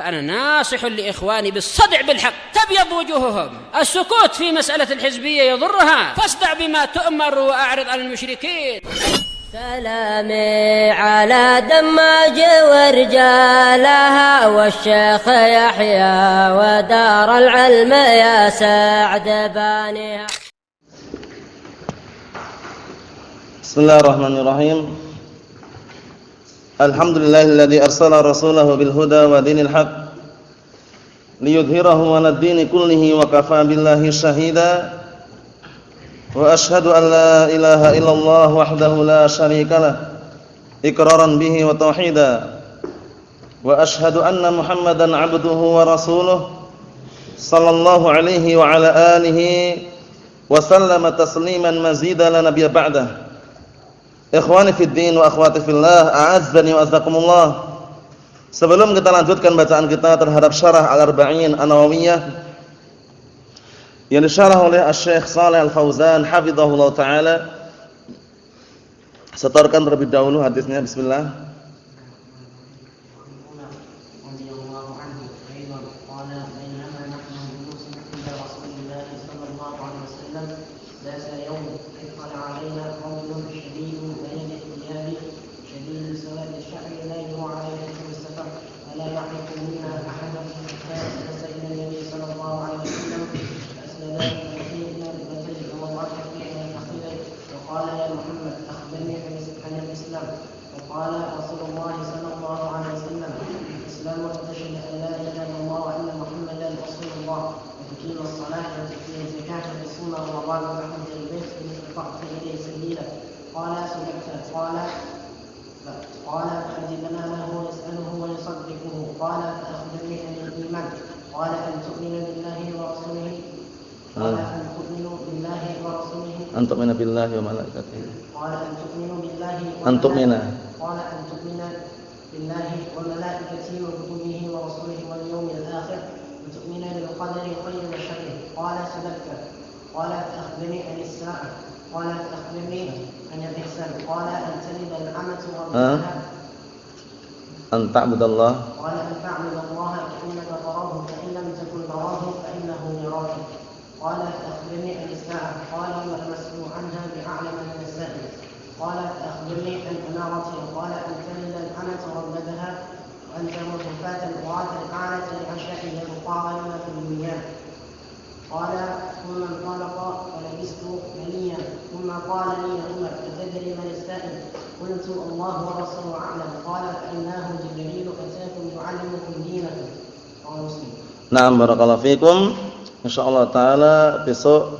فأنا ناصح لإخواني بالصدع بالحق تبيض وجوههم. السكوت في مسألة الحزبية يضرها، فاصدع بما تؤمر وأعرض عن المشركين. سلامي على دماج ورجالها والشيخ يحيى ودار العلم يا سعد بانيها. بسم الله الرحمن الرحيم. الحمد لله الذي أرسل رسوله بالهدى ودين الحق ليظهره على الدين كله وكفى بالله شهيدا وأشهد أن لا إله إلا الله وحده لا شريك له إقرارا به وتوحيدا وأشهد أن محمدا عبده ورسوله صلى الله عليه وعلى آله وسلم تسليما مزيدا لا نبي بعده. Ikhwani fid din wa akhwati fillah, a'azzani wa azzakumullah. Sebelum kita lanjutkan bacaan kita terhadap syarah Al-Arba'in An-Nawawiyah yang disyarah oleh Asy-Syaikh Shalih Al-Fauzan hafizahullah taala, setorkan terlebih dahulu hadisnya. Bismillah. Antu'mina billahi wa malaikatihi. Qala antu'minu billahi wa malaikatihi. Qala antu'mina billahi wa malaikatihi wa kutubihi wa rusulihi wal yawmil akhir wa tu'mina bil qadari khayrihi wa sharrihi. Qala sadaqta. Qala akhbirni an as-sa'ah. Qala akhbirni an al-ihsan. Qala an talida al-amatu rabbaha. An ta'budallah. Qala an ta'budallaha ka'annaka tarahu fa in lam takun tarahu fa innahu yaraka. قال أخبرني عن الساعة. قال ما المسؤول عنها بأعلم من السائل. قال أخبرني عن أمارتها. قال أن تلد الأمة ربتها وأن تمر فتاة القرآن الأعلى لعشائها مقارنة في البنيان. قال ثم انطلق فلبثت مليا ثم قال لي عمر أتدري من السائل؟ قلت الله ورسوله أعلم. قال فإنه جبريل أتاكم يعلمكم دينكم. رواه مسلم. نعم barakallahu fikum. Insyaallah taala besok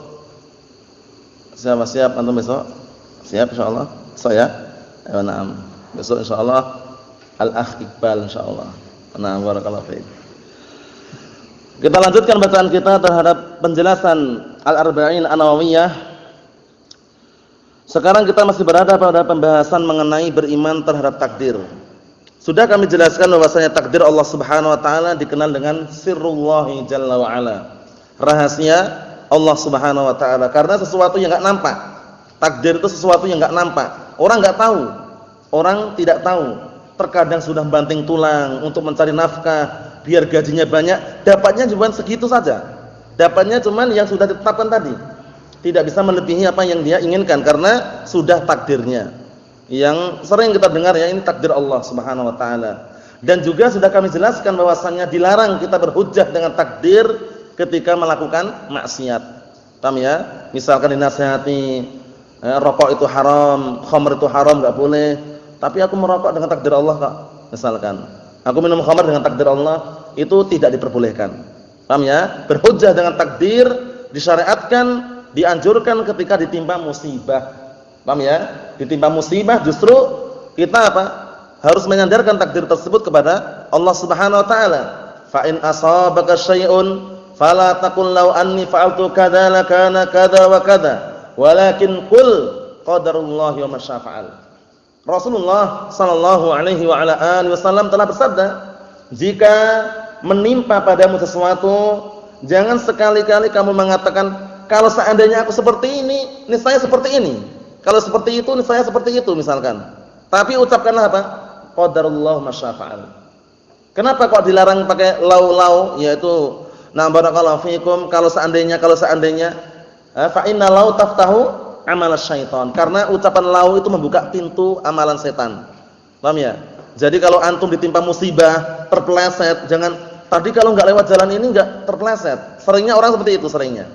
siap antum besok? Siap insyaallah. Besok ya? Ya na'am. Besok insyaallah Al-Akh Iqbal insyaallah. Na'am barakallahu fiik. Kita lanjutkan bacaan kita terhadap penjelasan Al-Arba'in An-Nawawiyah. Sekarang kita masih berada pada pembahasan mengenai beriman terhadap takdir. Sudah kami jelaskan bahwasanya takdir Allah Subhanahu wa taala dikenal dengan sirrullahi jalla wa ala. Rahasia Allah Subhanahu wa taala, karena sesuatu yang enggak nampak. Takdir itu sesuatu yang enggak nampak. Orang enggak tahu. Orang tidak tahu. Terkadang sudah banting tulang untuk mencari nafkah, biar gajinya banyak, dapatnya cuma segitu saja. Dapatnya cuma yang sudah ditetapkan tadi. Tidak bisa melebihi apa yang dia inginkan karena sudah takdirnya. Yang sering kita dengar ya, ini takdir Allah Subhanahu wa taala. Dan juga sudah kami jelaskan bahwasannya dilarang kita berhujjah dengan takdir ketika melakukan maksiat. Paham ya? Misalkan dinasihati rokok itu haram, khamr itu haram, enggak boleh. Tapi aku merokok dengan takdir Allah kok. Misalkan, aku minum khamr dengan takdir Allah, itu tidak diperbolehkan. Paham ya? Berhujjah dengan takdir disyariatkan, dianjurkan ketika ditimpa musibah. Paham ya? Ditimpa musibah justru kita apa? Harus menyandarkan takdir tersebut kepada Allah Subhanahu wa taala. Fa in asabaka syai'un fala taqul law anni fa'altu kadza lakana kadza wa kadza walakin qul qadarullahi wa ma syafa'al. Rasulullah sallallahu alaihi wa ala alihi wasallam telah bersabda, jika menimpa padamu sesuatu, jangan sekali-kali kamu mengatakan kalau seandainya aku seperti ini, niscaya seperti ini. Kalau seperti itu, niscaya seperti itu misalkan. Tapi ucapkanlah apa? Qadarullah ma syafa'al. Kenapa kok dilarang pakai lau, yaitu barakallahu fikum, kalau seandainya fa inna lau taftahu amal syaitan. Karena ucapan lau itu membuka pintu amalan setan. Paham ya? Jadi kalau antum ditimpa musibah, terpeleset, jangan tadi kalau enggak lewat jalan ini enggak terpeleset. Seringnya orang seperti itu seringnya.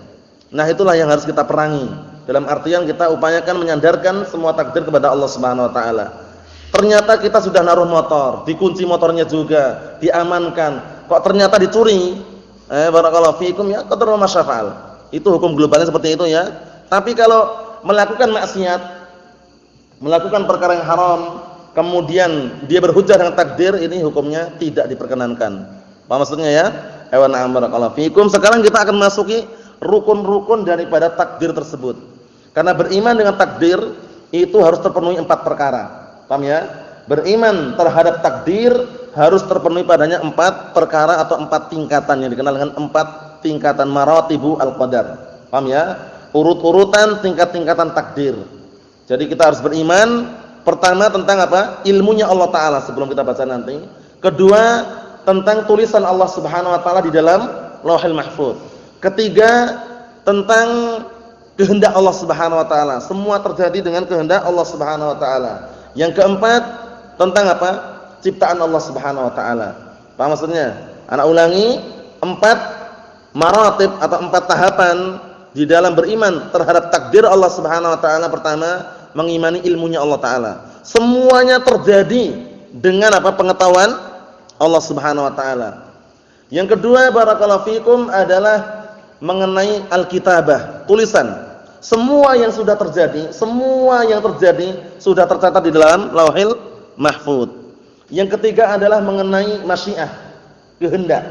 Nah, itulah yang harus kita perangi. Dalam artian kita upayakan menyandarkan semua takdir kepada Allah Subhanahu wa taala. Ternyata kita sudah naruh motor, dikunci motornya juga, diamankan. Kok ternyata dicuri? Barakallahu fikum ya, qadarul masyafa'al. Itu hukum globalnya seperti itu ya. Tapi kalau melakukan maksiat, melakukan perkara yang haram, kemudian dia berhujjah dengan takdir, ini hukumnya tidak diperkenankan. Apa maksudnya ya? Na'am barakallahu fikum. Sekarang kita akan masuki rukun-rukun daripada takdir tersebut. Karena beriman dengan takdir itu harus terpenuhi 4 perkara. Paham ya? Beriman terhadap takdir harus terpenuhi padanya 4 perkara atau 4 tingkatan yang dikenal dengan 4 tingkatan maratibu al-qadar. Paham ya? Urut-urutan tingkat-tingkatan takdir. Jadi kita harus beriman pertama tentang apa? Ilmunya Allah taala sebelum kita baca nanti. Kedua, tentang tulisan Allah Subhanahu wa taala di dalam Lauhul Mahfuz. Ketiga, tentang kehendak Allah Subhanahu wa taala. Semua terjadi dengan kehendak Allah Subhanahu wa taala. Yang keempat, tentang apa? Ciptaan Allah Subhanahu wa taala. Paham maksudnya? Anak ulangi, 4 maratib atau 4 tahapan di dalam beriman terhadap takdir Allah Subhanahu wa taala. Pertama, mengimani ilmunya Allah taala. Semuanya terjadi dengan apa? Pengetahuan Allah Subhanahu wa taala. Yang kedua, barakallahu fikum, adalah mengenai al-kitabah, tulisan. Semua yang sudah terjadi, sudah tercatat di dalam Lauhul Mahfuz. Yang ketiga adalah mengenai masyiah, kehendak.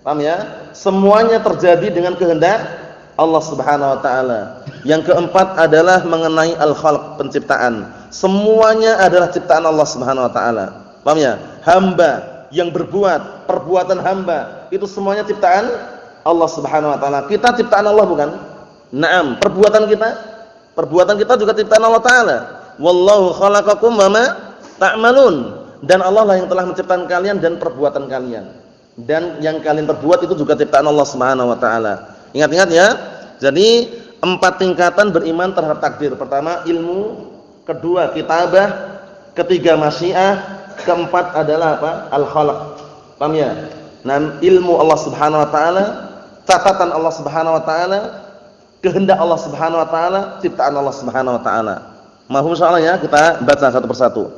Paham ya? Semuanya terjadi dengan kehendak Allah Subhanahu wa taala. Yang keempat adalah mengenai al-khalq, penciptaan. Semuanya adalah ciptaan Allah Subhanahu wa taala. Paham ya? Hamba yang berbuat, perbuatan hamba, itu semuanya ciptaan Allah Subhanahu wa taala. Kita ciptaan Allah bukan? Naam, perbuatan kita juga ciptaan Allah taala. Wallahu khalaqakum wa ma ta'malun. Dan Allah lah yang telah menciptakan kalian dan perbuatan kalian. Dan yang kalian perbuat itu juga ciptaan Allah Subhanahu wa taala. Ingat-ingat ya. Jadi 4 tingkatan beriman terhadap takdir. Pertama ilmu, kedua kitabah, ketiga masyiah, keempat adalah apa? Al-khalq. Paham ya? Nah, ilmu Allah Subhanahu wa taala, catatan Allah Subhanahu wa taala, kehendak Allah Subhanahu wa taala, ciptaan Allah Subhanahu wa taala. Mahum insyaallah ya, kita baca satu persatu.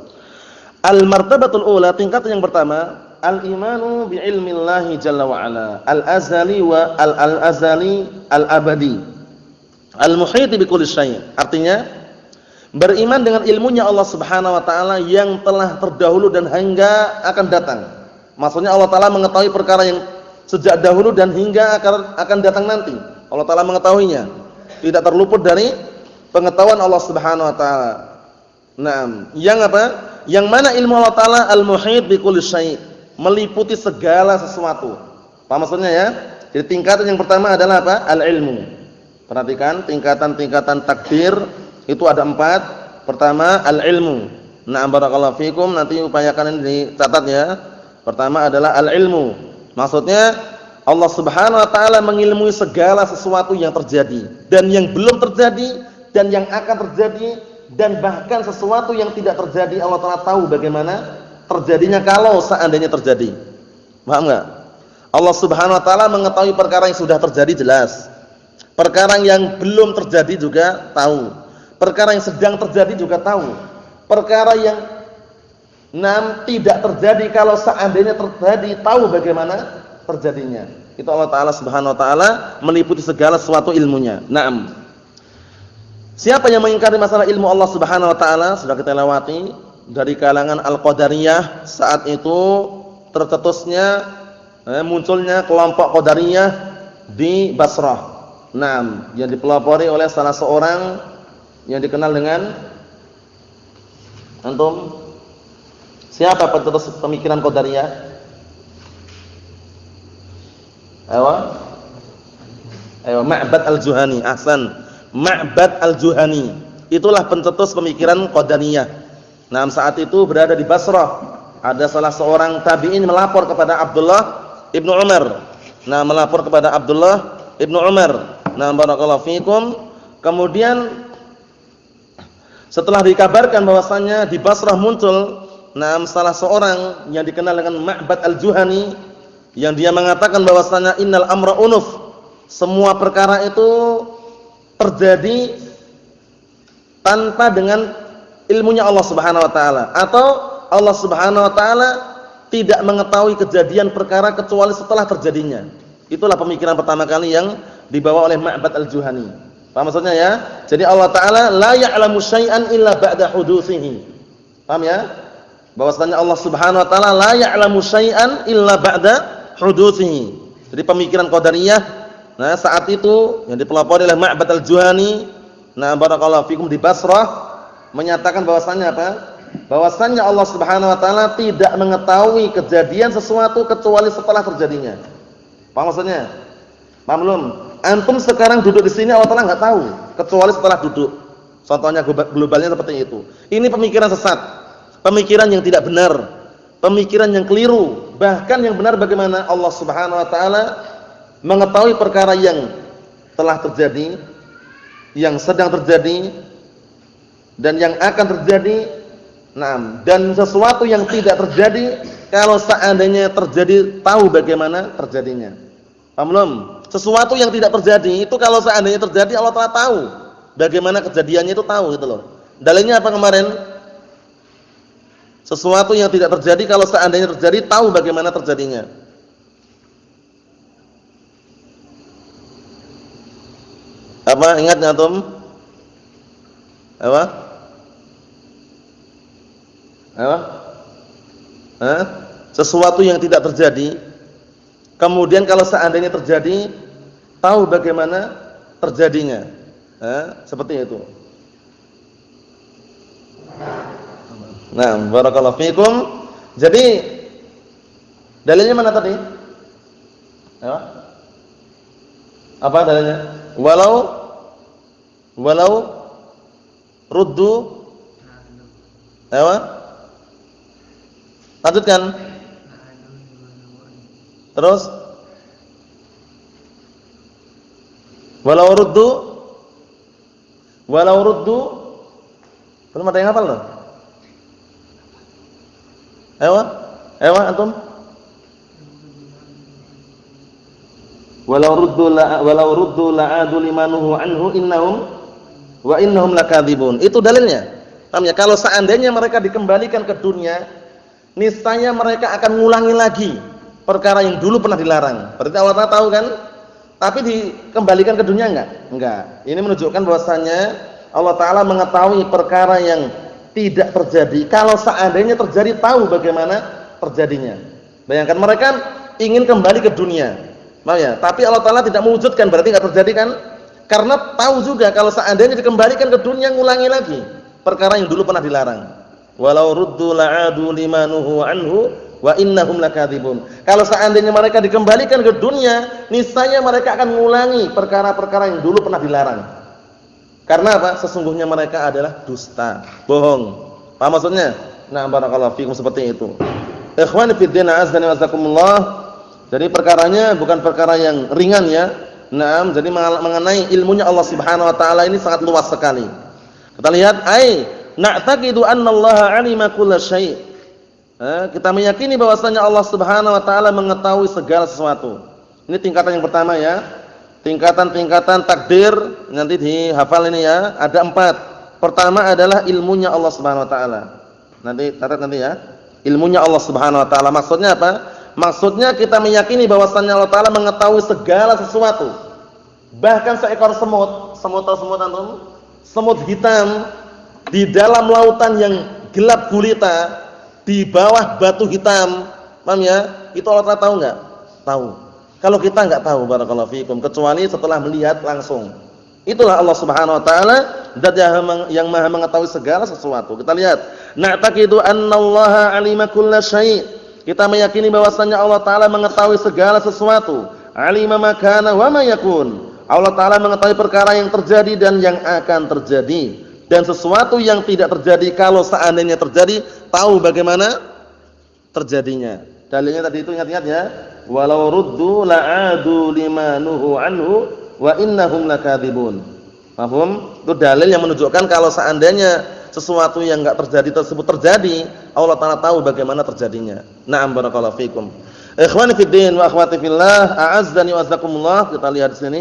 Al-martabatul ula, tingkat yang pertama, al-imanu bi ilmillahi jalla wa ala, al-azali wa al-azali al-abadi, al-muhit bi kulli syai'. Artinya beriman dengan ilmunya Allah Subhanahu wa taala yang telah terdahulu dan hingga akan datang. Maksudnya Allah taala mengetahui perkara yang sejak dahulu dan hingga akan datang nanti. Allah taala mengetahuinya. Tidak terluput dari pengetahuan Allah Subhanahu wa taala. Naam, yang apa? Yang mana ilmu Allah taala al-muhit bi kulli syai', meliputi segala sesuatu. Apa maksudnya ya? Jadi tingkatan yang pertama adalah apa? Al-ilmu. Perhatikan tingkatan-tingkatan takdir itu ada 4. Pertama al-ilmu. Na'am barakallahu fikum, nanti upayakan ini dicatat ya. Pertama adalah al-ilmu. Maksudnya Allah Subhanahu wa taala mengilmui segala sesuatu yang terjadi dan yang belum terjadi dan yang akan terjadi dan bahkan sesuatu yang tidak terjadi Allah taala tahu bagaimana terjadinya kalau seandainya terjadi. Paham enggak? Allah Subhanahu wa taala mengetahui perkara yang sudah terjadi jelas. Perkara yang belum terjadi juga tahu. Perkara yang sedang terjadi juga tahu. Perkara yang tidak terjadi kalau seandainya terjadi tahu bagaimana terjadinya. Itu Allah taala Subhanahu wa taala meliputi segala sesuatu ilmunya. Naam. Siapa yang mengingkari masalah ilmu Allah Subhanahu wa taala sudah kita lewati dari kalangan al-qadariyah. Saat itu tercetusnya munculnya kelompok qadariyah di Basrah. Naam, yang dipelopori oleh salah seorang yang dikenal dengan antum siapa pencetus pemikiran qadariyah? Ayo, Ma'bad al-Juhani. Ahsan. Ma'bad al-Juhani. Itulah pencetus pemikiran qadariyah. Nah, saat itu berada di Basrah. Ada salah seorang tabi'in melapor kepada Abdullah Ibnu Umar. Nah, melapor kepada Abdullah Ibnu Umar. Nah, barakallahu fikum. Kemudian setelah dikabarkan bahwasanya di Basrah muncul salah seorang yang dikenal dengan Ma'bad Al-Juhani yang dia mengatakan bahwasanya innal amra unuf. Semua perkara itu terjadi tanpa dengan ilmunya Allah Subhanahu wa taala, atau Allah Subhanahu wa taala tidak mengetahui kejadian perkara kecuali setelah terjadinya. Itulah pemikiran pertama kali yang dibawa oleh Ma'bad Al-Juhani. Paham maksudnya ya? Jadi Allah taala la ya'lamu syai'an illa ba'da hudutsihi. Paham ya? Bahwasanya Allah Subhanahu wa taala la ya'lamu syai'an illa ba'da hudutsihi. Jadi pemikiran Qadariyah saat itu yang dipelopori oleh Ma'bad Al-Juhani, barakallahu fikum, di Basrah, menyatakan bahwasanya apa? Bahwasanya Allah Subhanahu wa taala tidak mengetahui kejadian sesuatu kecuali setelah terjadinya. Paham maksudnya? Paham belum? Antum sekarang duduk di sini, Allah taala enggak tahu kecuali setelah duduk. Contohnya globalnya seperti itu. Ini pemikiran sesat. Pemikiran yang tidak benar. Pemikiran yang keliru. Bahkan yang benar bagaimana? Allah Subhanahu wa taala mengetahui perkara yang telah terjadi, yang sedang terjadi, dan yang akan terjadi. Dan sesuatu yang tidak terjadi, kalau seandainya terjadi, tahu bagaimana terjadinya. Paham belum? Sesuatu yang tidak terjadi itu kalau seandainya terjadi, Allah telah tahu bagaimana kejadiannya, itu tahu gitu loh. Dalilnya apa kemarin? Sesuatu yang tidak terjadi kalau seandainya terjadi, tahu bagaimana terjadinya. Apa ingat enggak antum? Apa? Sesuatu yang tidak terjadi, kemudian kalau seandainya terjadi, tahu bagaimana terjadinya. Seperti itu. Nah, barakallahu fikum. Jadi dalilnya mana tadi? Apa dalilnya? Walau ruddu. Lanjutkan. Terus walau ruddu belum ada yang hafal loh. Antum. Walau ruddu la'adu limanuhu anhu innahum lakadzibun. Itu dalilnya. Paham ya? Kalau seandainya mereka dikembalikan ke dunia, niscaya mereka akan ngulangi lagi perkara yang dulu pernah dilarang. Berarti Allah Ta'ala tahu kan? Tapi dikembalikan ke dunia enggak. Ini menunjukkan bahwasannya Allah Ta'ala mengetahui perkara yang tidak terjadi. Kalau seandainya terjadi, tahu bagaimana terjadinya. Bayangkan mereka ingin kembali ke dunia, paham ya? Tapi Allah Ta'ala tidak mewujudkan, berarti enggak terjadi kan? Karena tahu juga kalau seandainya dikembalikan ke dunia, ngulangi lagi perkara yang dulu pernah dilarang. Walau ruddu la'adu limanuhu anhu wa innahum lakadzibun. Kalau seandainya mereka dikembalikan ke dunia, niscaya mereka akan mengulangi perkara-perkara yang dulu pernah dilarang. Karena apa? Sesungguhnya mereka adalah dusta, bohong. Paham maksudnya? Nah, barakallahu fikum, seperti itu. Ikhwani fid din, azza wa jazakumullah. Jadi perkaranya bukan perkara yang ringan ya. Naam, jadi mengenai ilmunya Allah Subhanahu wa taala ini sangat luas sekali. Kita lihat, na'taqidu annallaha 'alima kulla syai'. Kita meyakini bahwasanya Allah Subhanahu wa taala mengetahui segala sesuatu. Ini tingkatan yang pertama ya. Tingkatan-tingkatan takdir nanti dihafal ini ya. Ada 4. Pertama adalah ilmunya Allah Subhanahu wa taala. Nanti catat nanti ya. Ilmunya Allah Subhanahu wa taala maksudnya apa? Maksudnya kita meyakini bahwasanya Allah taala mengetahui segala sesuatu. Bahkan seekor semut atau semut antum, semut hitam di dalam lautan yang gelap gulita, di bawah batu hitam, paham ya? Itu Allah Ta'ala tahu enggak? Tahu. Kalau kita enggak tahu, barakallahu fikum, kecuali setelah melihat langsung. Itulah Allah Subhanahu wa taala, zat yang Maha mengetahui segala sesuatu. Kita lihat, na'taqidu annallaha 'alima kulla syai'. Kita meyakini bahwasanya Allah Ta'ala mengetahui segala sesuatu. 'Alima ma kana wa ma yakun. Allah Ta'ala mengetahui perkara yang terjadi dan yang akan terjadi. Dan sesuatu yang tidak terjadi, kalau seandainya terjadi, tahu bagaimana terjadinya. Dalilnya tadi itu ingat-ingat ya. Walau ruddu la'adu limanuhu anhu wa innahum lakadzibun. Paham? Itu dalil yang menunjukkan kalau seandainya sesuatu yang enggak terjadi tersebut terjadi, Allah Taala tahu bagaimana terjadinya. Na'am barakallahu fikum. Ikhwani fid din wa akhwati fillah, a'azzani wa azzakumullah. Kita lihat di sini.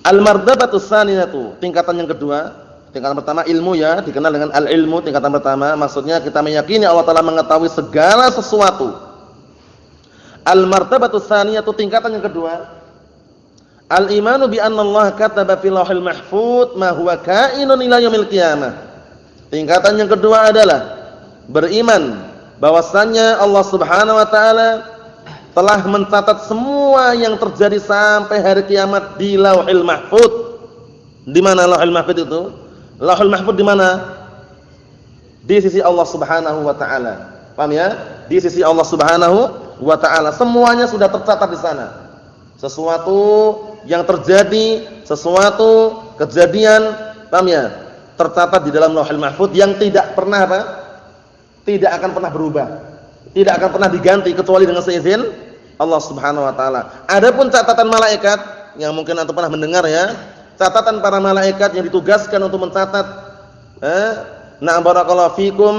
Al-martabatus tsaniyatu, tingkatan yang kedua. Tingkatan pertama ilmu ya, dikenal dengan al-ilmu. Tingkatan pertama maksudnya kita meyakini Allah Taala mengetahui segala sesuatu. Al-martabatus tsaniyatu, tingkatan yang kedua. Al-imanu bi anna Allah kataba fil lauhil mahfuz ma huwa kainun ila yaumil qiyamah. Tingkatan yang kedua adalah beriman bahwasanya Allah Subhanahu wa taala telah mencatat semua yang terjadi sampai hari kiamat di Lauhil Mahfuz. Di mana Lauhil Mahfuz itu? Lauhil Mahfuz di mana? Di sisi Allah Subhanahu wa taala. Paham ya? Di sisi Allah Subhanahu wa taala. Semuanya sudah tercatat di sana. Sesuatu yang terjadi, sesuatu kejadian, paham ya? Tercatat di dalam Lauhil Mahfuz yang tidak pernah apa? Tidak akan pernah berubah. Tidak akan pernah diganti kecuali dengan seizin Allah Subhanahu wa taala. Adapun catatan malaikat yang mungkin antum pernah mendengar ya, catatan para malaikat yang ditugaskan untuk mencatat na'am barakallahu fikum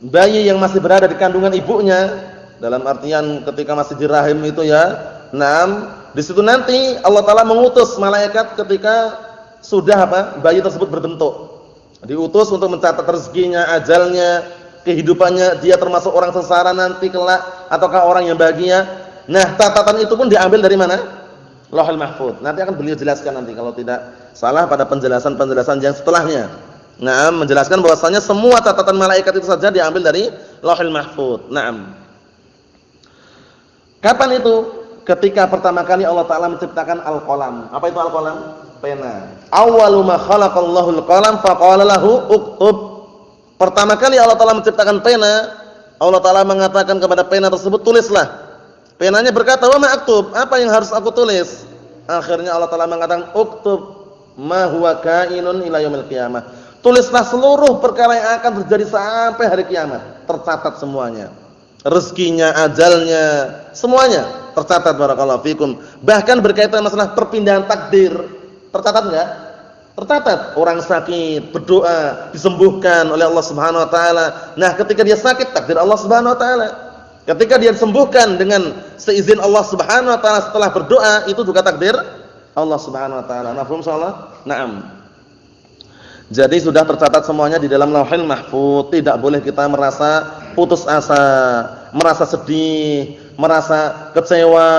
bayi yang masih berada di kandungan ibunya, dalam artian ketika masih di rahim itu ya. Naam, di situ nanti Allah Taala mengutus malaikat ketika sudah apa? Bayi tersebut berbentuk. Diutus untuk mencatat rezekinya, ajalnya, kehidupannya, dia termasuk orang sengsara nanti kelak ataukah orang yang bahagia. Nah, catatan itu pun diambil dari mana? Lauhul Mahfuz. Nanti akan beliau jelaskan nanti kalau tidak salah pada penjelasan-penjelasan yang setelahnya. Nah, menjelaskan bahwasanya semua catatan malaikat itu saja diambil dari Lauhul Mahfuz. Naam. Kapan itu? Ketika pertama kali Allah Taala menciptakan al-qalam. Apa itu al-qalam? Pena. Awwalu ma khalaqallahu al-qalam faqala lahu uktub. Pertama kali Allah Taala menciptakan pena, Allah Taala mengatakan kepada pena tersebut, tulislah. Penanya berkata, "Wa ma aktub?" Apa yang harus aku tulis? Akhirnya Allah Taala mengatakan, "Uktub ma huwa kainun ila yaumil qiyamah." Tulislah seluruh perkara yang akan terjadi sampai hari kiamat, tercatat semuanya. Rezekinya, ajalnya, semuanya tercatat barakallahu fikum. Bahkan berkaitan masalah perpindahan takdir, tercatat enggak? Tercatat. Orang sakit, berdoa, disembuhkan oleh Allah Subhanahu wa taala. Nah, ketika dia sakit, takdir Allah Subhanahu wa taala. Ketika dia disembuhkan dengan seizin Allah Subhanahu wa taala setelah berdoa, itu juga takdir Allah Subhanahu wa taala. Mafhum insyaallah? Naam. Jadi sudah tercatat semuanya di dalam Lauhul Mahfuz. Tidak boleh kita merasa putus asa, merasa sedih, merasa kecewa,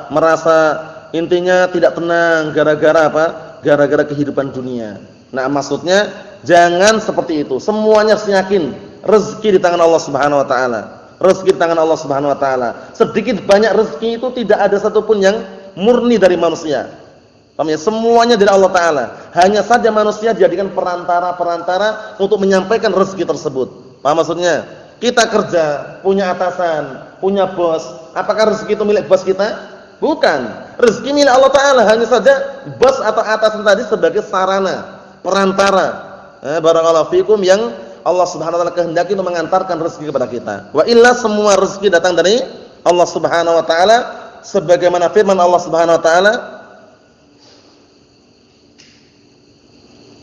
merasa intinya tidak tenang gara-gara apa? Gara-gara kehidupan dunia. Nah, maksudnya jangan seperti itu. Semuanya harus yakin rezeki di tangan Allah Subhanahu wa taala. Rezeki di tangan Allah Subhanahu wa taala. Sedikit banyak rezeki itu tidak ada satupun yang murni dari manusia. Paham ya? Semuanya dari Allah taala. Hanya saja manusia dijadikan perantara untuk menyampaikan rezeki tersebut. Paham maksudnya? Kita kerja, punya atasan, punya bos. Apakah rezeki itu milik bos kita? Bukan. Rezeki milik Allah taala, hanya saja bos atau atasan tadi sebagai sarana, perantara. Barakallahu fikum yang Allah Subhanahu wa taala kehendaki untuk mengantarkan rezeki kepada kita. Wa illa semua rezeki datang dari Allah Subhanahu wa taala sebagaimana firman Allah Subhanahu wa taala,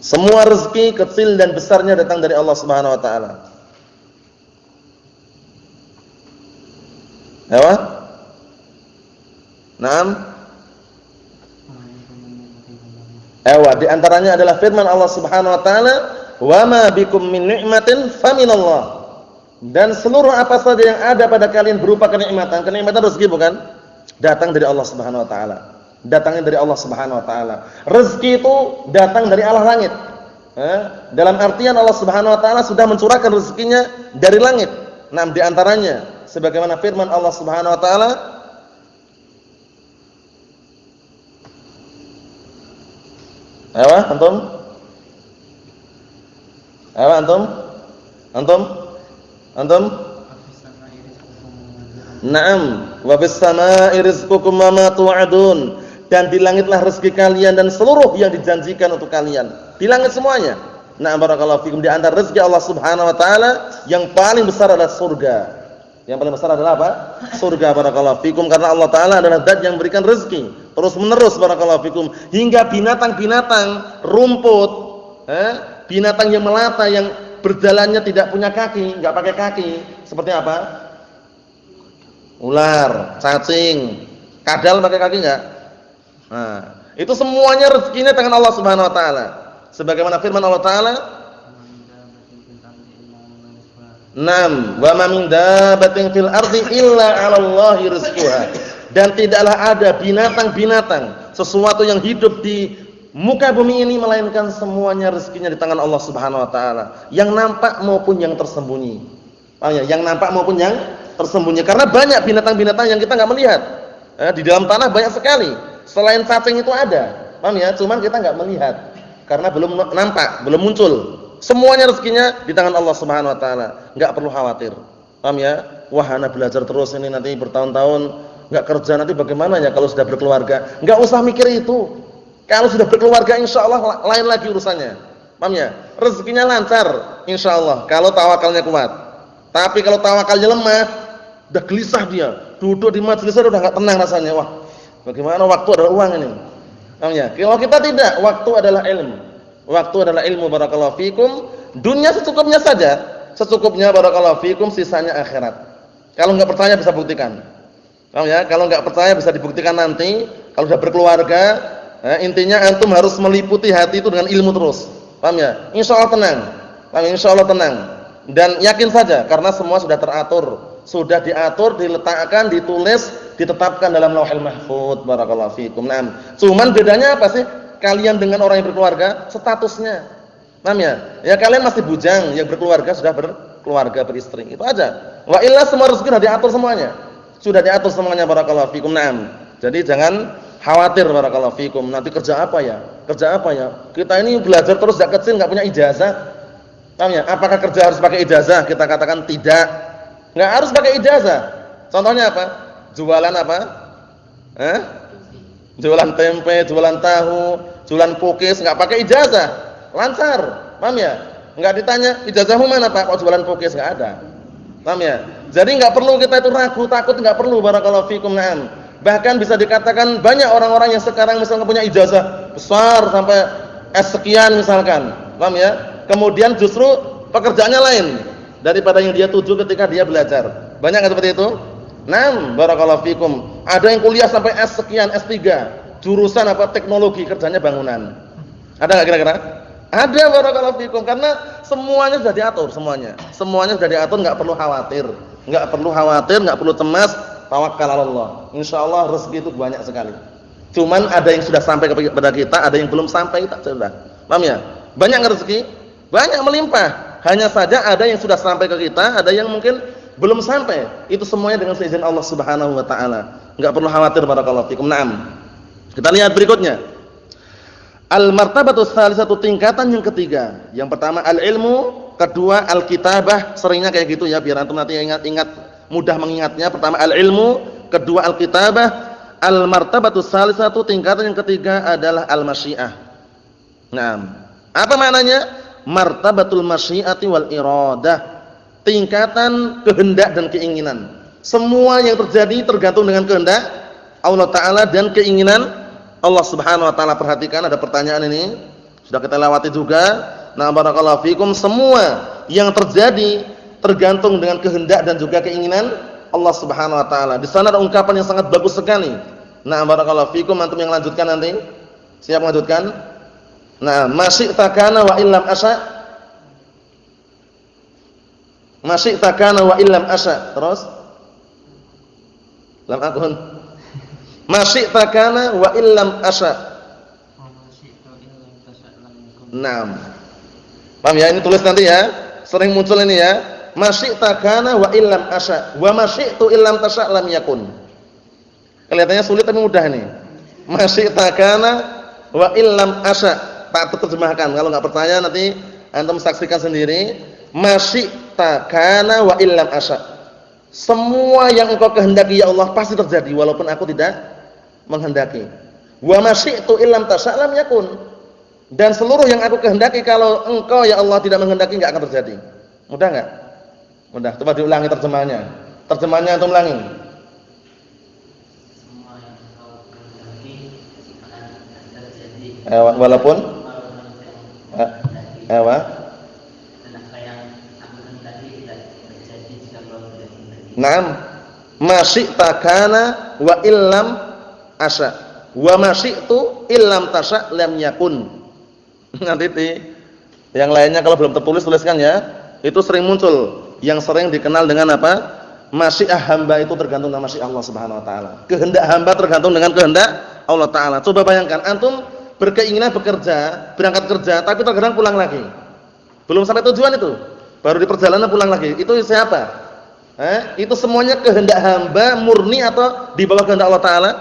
semua rezeki kecil dan besarnya datang dari Allah Subhanahu wa taala. Ya? Naam. Di antaranya adalah firman Allah Subhanahu wa taala, "Wa ma bikum min ni'matin faminallah." Dan seluruh apa saja yang ada pada kalian berupa kenikmatan, kenikmatan rezeki bukan? Datang dari Allah Subhanahu wa taala. Datangnya dari Allah Subhanahu wa taala. Rezeki itu datang dari Allah langit. Dalam artian Allah Subhanahu wa taala sudah mencurahkan rezekinya dari langit. Nah, di antaranya sebagaimana firman Allah Subhanahu wa taala, Antum? Naam, wa fis samaa'i rizqukum wa ma tu'adun. Dan di langitlah rezeki kalian dan seluruh yang dijanjikan untuk kalian. Di langit semuanya. Nah, barakallahu fikum, di antara rezeki Allah Subhanahu wa taala yang paling besar adalah surga. Yang paling besar adalah apa? Surga, barakallahu fikum, karena Allah taala adalah zat yang memberikan rezeki terus-menerus, barakallahu fikum, hingga binatang-binatang, rumput, binatang yang melata yang berjalannya tidak punya kaki, enggak pakai kaki, seperti apa? Ular, cacing, kadal pakai kaki enggak? Nah, itu semuanya rezekinya dengan Allah Subhanahu wa taala. Sebagaimana firman Allah taala, "Nam, wa ma min dabbatin fil ardi illa 'alallahi rizquha." Dan tidaklah ada binatang-binatang, sesuatu yang hidup di muka bumi ini melainkan semuanya rezekinya di tangan Allah Subhanahu wa taala, yang nampak maupun yang tersembunyi. Paham ya? Yang nampak maupun yang tersembunyi. Karena banyak binatang-binatang yang kita enggak melihat. Di dalam tanah banyak sekali. Selain cacing itu ada. Paham ya? Cuman kita enggak melihat karena belum nampak, belum muncul. Semuanya rezekinya di tangan Allah Subhanahu wa taala. Enggak perlu khawatir. Paham ya? Wah, ana belajar terus ini nanti bertahun-tahun enggak kerja, nanti bagaimana ya kalau sudah berkeluarga? Enggak usah mikir itu. Kalau sudah berkeluarga insyaallah lain lagi urusannya. Paham ya? Rezekinya lancar insyaallah kalau tawakalnya kuat. Tapi kalau tawakalnya lemah, udah gelisah dia. Duduk di majelis udah enggak tenang rasanya. Wah, bagaimana, waktu adalah uang ini. Paham ya? Kalau kita tidak, waktu adalah ilmu. Waktu adalah ilmu, barakallahu fikum. Dunia secukupnya saja. Secukupnya, barakallahu fikum, sisanya akhirat. Kalau enggak percaya bisa buktikan. Paham ya? Kalau enggak percaya bisa dibuktikan nanti kalau sudah berkeluarga. Intinya antum harus meliputi hati itu dengan ilmu terus. Paham ya? Insyaallah tenang. Paham? Insyaallah tenang. Dan yakin saja karena semua sudah teratur, sudah diatur, diletakkan, ditulis, ditetapkan dalam Lauhul Mahfuz, barakallahu fikum. Naam. Cuman bedanya apa sih kalian dengan orang yang berkeluarga? Statusnya. Paham ya? Ya kalian masih bujang, yang berkeluarga sudah berkeluarga, beristri. Itu aja. Wa illa semua rezeki sudah diatur semuanya. Sudah diatur semuanya, barakallahu fikum. Naam. Jadi jangan khawatir, barakallahu fikum, nanti kerja apa ya? Kerja apa ya? Kita ini belajar terus sejak kecil enggak punya ijazah. Paham ya? Apakah kerja harus pakai ijazah? Kita katakan tidak. Enggak harus pakai ijazah. Contohnya apa? Jualan apa? Jualan tempe, jualan tahu, jualan pukis enggak pakai ijazah. Lancar. Paham ya? Enggak ditanya, ijazahmu mana, Pak? Kok jualan pukis? Enggak ada. Paham ya? Jadi enggak perlu kita itu ragu, takut, enggak perlu, barakallahu fikum. Naam. Bahkan bisa dikatakan banyak orang-orang yang sekarang misalnya punya ijazah besar sampai S sekian misalkan. Paham ya? Kemudian justru pekerjaannya lain daripada yang dia tuju ketika dia belajar. Banyak enggak seperti itu? Naam, barakallahu fikum. Ada yang kuliah sampai S sekian, S3, jurusan apa? Teknologi, kerjanya bangunan. Ada enggak kira-kira? Ada, barakallahu fikum, karena semuanya sudah diatur, semuanya. Semuanya sudah diatur, enggak perlu khawatir. Enggak perlu khawatir, enggak perlu cemas. Tawakkal 'ala Allah. Insyaallah rezeki itu banyak sekali. Cuman ada yang sudah sampai kepada kita, ada yang belum sampai, tak sudah. Paham ya? Banyak rezeki, banyak melimpah. Hanya saja ada yang sudah sampai ke kita, ada yang mungkin belum sampai. Itu semuanya dengan seizin Allah Subhanahu wa taala. Enggak perlu khawatir, barakallahu fikum. Naam. Kita lihat berikutnya. Al-martabatu tsalisatu, tingkatan yang ketiga. Yang pertama al-ilmu, kedua al-kitabah. Seringnya kayak gitu ya, biar antum nanti ingat mudah mengingatnya. Pertama al-ilmu, kedua al-kitabah. Al-martabatu tsalisatu, tingkatan yang ketiga adalah al-masyiah. Naam. Apa maknanya? Martabatul masyiati wal iradah. Tingkatan kehendak dan keinginan. Semua yang terjadi tergantung dengan kehendak Allah taala dan keinginan Allah Subhanahu wa taala. Perhatikan, ada pertanyaan ini sudah kita lewati juga. Nah, barakallahu fikum, semua yang terjadi tergantung dengan kehendak dan juga keinginan Allah Subhanahu wa taala. Di sana ada ungkapan yang sangat bagus sekali. Nah, barakallahu fikum, antum yang lanjutkan nanti. Siap melanjutkan? Nah, masyi'ta kana wa illam asya. Masyi'ta kana wa illam asya. Terus? Lam akun. Masyi'ta kana wa illam asya. Naam. Paham ya? Ini tulis nanti ya. Sering muncul ini ya. Masyi'ta kana wa illam asya. Wa masyi'tu illam tasya lam yakun. Kelihatannya sulit tapi mudah ini. Masyi'ta kana wa illam asya. Tak terjemahkan. Kalau enggak percaya nanti antum saksikan sendiri. Masyi'ta kana wa illam asya. Semua yang engkau kehendaki ya Allah pasti terjadi walaupun aku tidak menghendaki. Wa masyi'tu illam tasya lam yakun. Dan seluruh yang aku kehendaki kalau engkau ya Allah tidak menghendaki enggak akan terjadi. Mudah enggak? Mudah. Coba diulangi terjemahannya. Terjemahannya antum ulangi. Semua yang engkau kehendaki akan terjadi. Walaupun apa? Dan apa yang aku kehendaki tidak terjadi jika engkau tidak kehendaki. Naam. Ma syi'ta kana wa illam asya. Wa ma syi'tu illam tasya lam yakun. Nanti yang lainnya kalau belum tertulis tuliskan ya. Itu sering muncul. Yang sering dikenal dengan apa? Masyiah hamba itu tergantung dengan masyiah Allah Subhanahu wa taala. Kehendak hamba tergantung dengan kehendak Allah taala. Coba bayangkan antum berkeinginan bekerja, berangkat kerja tapi terkadang pulang lagi. Belum sampai tujuan itu. Baru di perjalanan pulang lagi. Itu siapa? Itu semuanya kehendak hamba murni atau di bawah kehendak Allah taala?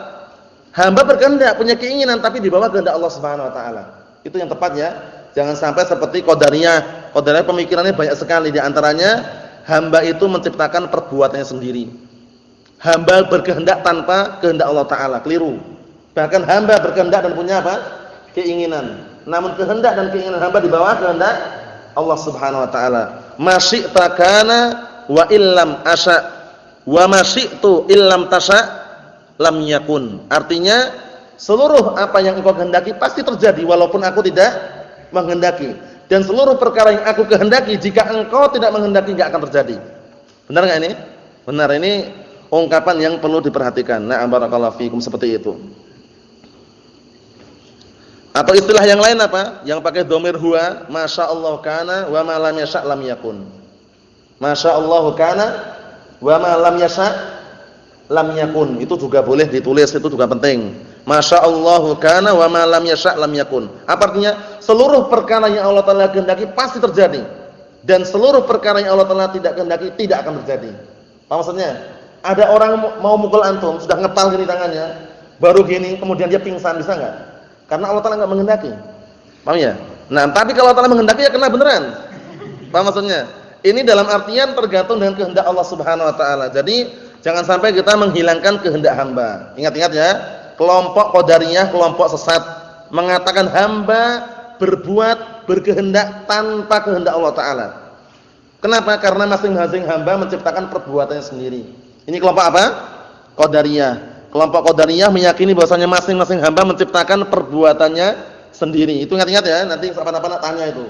Hamba berkehendak, punya keinginan tapi di bawah kehendak Allah Subhanahu wa taala. Itu yang tepat ya. Jangan sampai seperti qadariyah. Qadariyah pemikirannya banyak sekali, di antaranya hamba itu menciptakan perbuatannya sendiri. Hamba berkehendak tanpa kehendak Allah taala, keliru. Bahkan hamba berkehendak dan punya apa? Keinginan. Namun kehendak dan keinginan hamba di bawah kehendak Allah Subhanahu wa taala. Masyi'ta kana wa illam asya wa masyi'tu illam tasya lam yakun. Artinya seluruh apa yang engkau kehendaki pasti terjadi walaupun aku tidak menghendaki, dan seluruh perkara yang aku kehendaki jika engkau tidak menghendaki enggak akan terjadi. Benar enggak ini? Benar, ini ungkapan yang perlu diperhatikan. Nah, barakallahu fikum, seperti itu. Atau istilah yang lain apa? Yang pakai dhamir huwa, masyaallah kana wa ma lam yasha lam yakun. Masyaallah kana wa ma lam yasha lam yakun. Itu juga boleh ditulis, itu juga penting. Masyaallah kana wa ma lam yasha lam yakun. Apa artinya? Seluruh perkara yang Allah Taala kehendaki pasti terjadi, dan seluruh perkara yang Allah Taala tidak kehendaki tidak akan terjadi. Apa maksudnya? Ada orang mau mukul antum, sudah ngetal gini tangannya, baru gini kemudian dia pingsan, bisa enggak? Karena Allah Taala enggak menghendaki. Paham ya? Nah, tapi kalau Allah Taala menghendaki ya kena beneran. Paham maksudnya? Ini dalam artian tergantung dengan kehendak Allah Subhanahu wa taala. Jadi jangan sampai kita menghilangkan kehendak hamba. Ingat-ingat ya, kelompok qadariyah, kelompok sesat mengatakan hamba berbuat berkehendak tanpa kehendak Allah taala. Kenapa? Karena masing-masing hamba menciptakan perbuatannya sendiri. Ini kelompok apa? Qadariyah. Kelompok Qadariyah meyakini bahwasanya masing-masing hamba menciptakan perbuatannya sendiri. Itu ingat-ingat ya, nanti siapa-siapa nak tanya itu.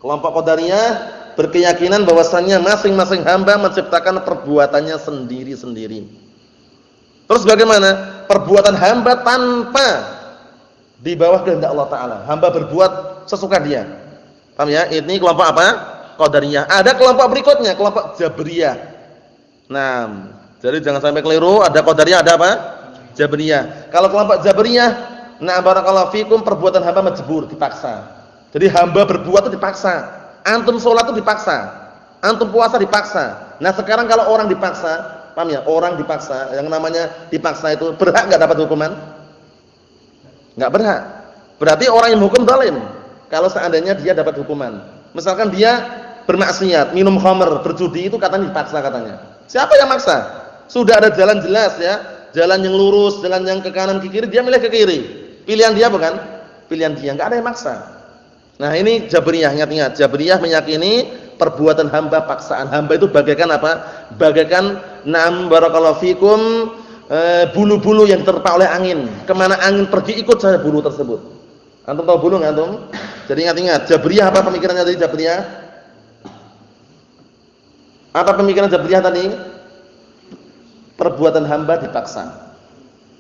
Kelompok Qadariyah berkeyakinan bahwasanya masing-masing hamba menciptakan perbuatannya sendiri-sendiri. Terus bagaimana? Perbuatan hamba tanpa di bawah kehendak Allah taala. Hamba berbuat sesuka dia. Paham ya? Ini kelompok apa? Qadariyah. Ada kelompok berikutnya, kelompok Jabriyah. Nah, jadi jangan sampai keliru, ada Qadariyah, ada apa? Jabriyah. Kalau kelompok Jabriyah, nah barakallahu fikum, perbuatan hamba majbur, dipaksa. Jadi hamba berbuat itu dipaksa. Antum sholat itu dipaksa. Antum puasa dipaksa. Nah, sekarang kalau orang dipaksa, paham ya? Orang dipaksa, yang namanya dipaksa itu berhak enggak dapat hukuman? Enggak berhak. Berarti orang yang hukum zalim. Kalau seandainya dia dapat hukuman. Misalkan dia bermaksiat, minum khamr, berjudi, itu katanya dipaksa katanya. Siapa yang maksa? Sudah ada jalan jelas ya, jalan yang lurus, jalan yang ke kanan ke kiri, dia milih ke kiri. Pilihan dia bukan? Pilihan dia, enggak ada yang maksa. Nah, ini Jabriyah, ingat-ingat. Jabriyah meyakini perbuatan hamba paksaan. Hamba itu bagaikan apa? Bagaikan na'am barakallahu fikum, bulu-bulu yang diterpa oleh angin. Kemana angin pergi ikut saja bulu tersebut. Antum tahu bulu enggak antum? Jadi ingat-ingat, Jabriyah apa pemikirannya tadi Jabriyah? Apa pemikiran Jabriyah tadi? Perbuatan hamba dipaksa.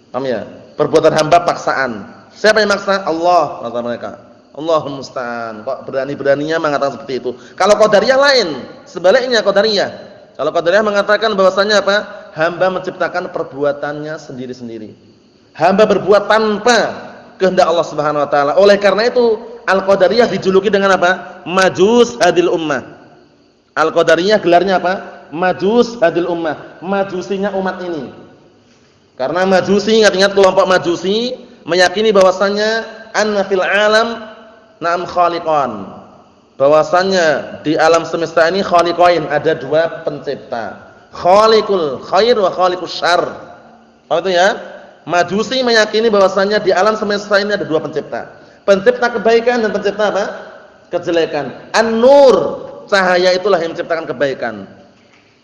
Paham ya? Perbuatan hamba paksaan. Siapa yang maksa? Allah, kata mereka. Allahul musta'an. Kok berani-beraninya mengatakan seperti itu. Kalau Qadariyah lain, sebaliknya Qadariyah. Kalau Qadariyah mengatakan bahwasanya apa? Hamba menciptakan perbuatannya sendiri-sendiri. Hamba berbuat tanpa kehendak Allah Subhanahu wa taala. Oleh karena itu, Al-Qadariyah dijuluki dengan apa? Majus hadil ummah. Al-Qadariyah gelarnya apa? Majus hadil ummah. Majusinya umat ini. Karena Majusi, ingat-ingat kelompok Majusi meyakini bahwasanya anna fil alam na'am khaliqan. Bahwasanya di alam semesta ini khaliqain, ada dua pencipta. Khaliqul khair wa khaliqus syarr. Apa itu ya? Majusi meyakini bahwasanya di alam semesta ini ada dua pencipta. Pencipta kebaikan dan pencipta apa? Kejelekan. An-nur, cahaya itulah yang menciptakan kebaikan.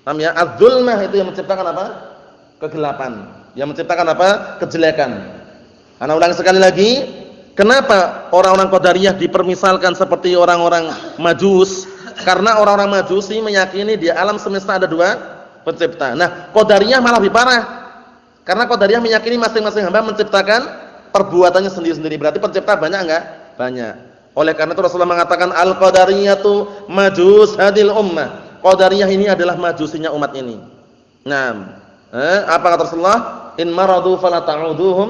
Paham ya? Az-zulmah itu yang menciptakan apa? Kegelapan. Yang menciptakan apa? Kejelekan. Ana ulangi sekali lagi, kenapa orang-orang Qadariyah dipermisalkan seperti orang-orang Majus? Karena orang-orang Majusi meyakini di alam semesta ada dua pencipta. Nah, Qadariyah malah lebih parah. Karena Qadariyah meyakini masing-masing hamba menciptakan perbuatannya sendiri-sendiri. Berarti pencipta banyak enggak? Banyak. Oleh karena itu Rasulullah mengatakan al-Qadariyatu majus hadil ummah. Qadariyah ini adalah majusinya umat ini. Nah, apa kata Rasulullah? In maradu fala ta'uduhum